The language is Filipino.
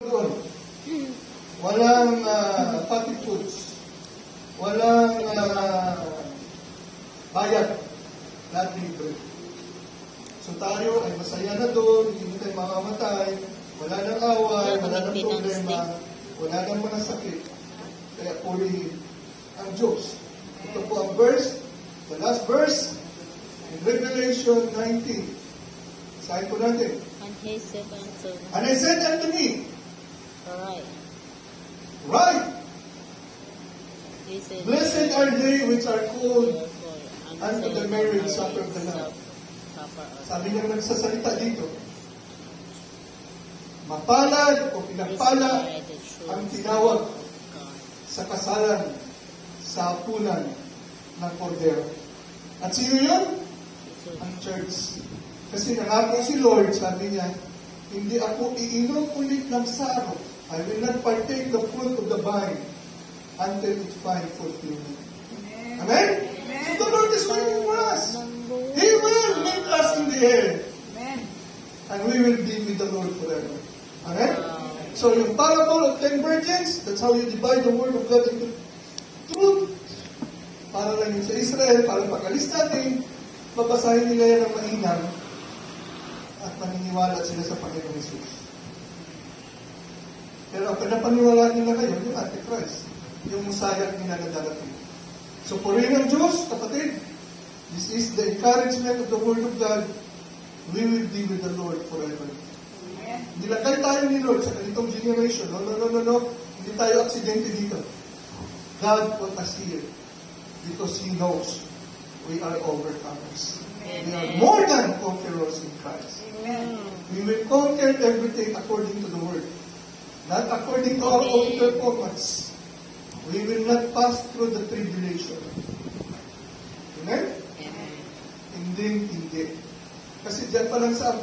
doon. Walang fatty foods. Walang bayad. Lahat libre. So tayo ay masaya na doon, hindi tayo makamatay, wala nang away, wala nang problema, wala nang mga sakit. Kaya purihin ang Diyos. Ito po ang verse, the last verse, in Revelation 19. Sahin po natin. And I said unto me, Right. Blessed are they which are called unto the marriage supper of the Lamb. Sabi niya nagsasalita dito. Mapalad o pinagpala ang tinawag sa kasalan sa hapunan ng Kordero. At sino yun? Ang church. Kasi nangako si Lord, sabi niya, hindi ako iinom ulit ng saro. I will not partake the fruit of the vine until it find fulfillment. Amen? Amen? So the Lord is waiting for us. He will meet us in the air. Amen. And we will be with the Lord forever. Amen? So yung parable of 10 virgins, that's how you divide the word of God into truth. Para lang yun sa Israel, para pag-alis natin, babasahin nila yan ng mainam at maniniwala sila sa Panginoong Jesus. Pero ang pinapaniwala nila ngayon, yung Antichrist, yung Messiah nila na darating. So, purihin ang Diyos, kapatid. This is the encouragement of the Word of God. We will be with the Lord forever. Hindi lang tayo ni Lord sa ganitong generation. No. Hindi tayo aksidente dito. God put us here because He knows we are overcomers. We are more than conquerors in Christ. Amen. We will conquer everything according to the Word. Not according to our own performance. We will not pass through the tribulation. Amen? Hindi. Kasi dyan pa lang sa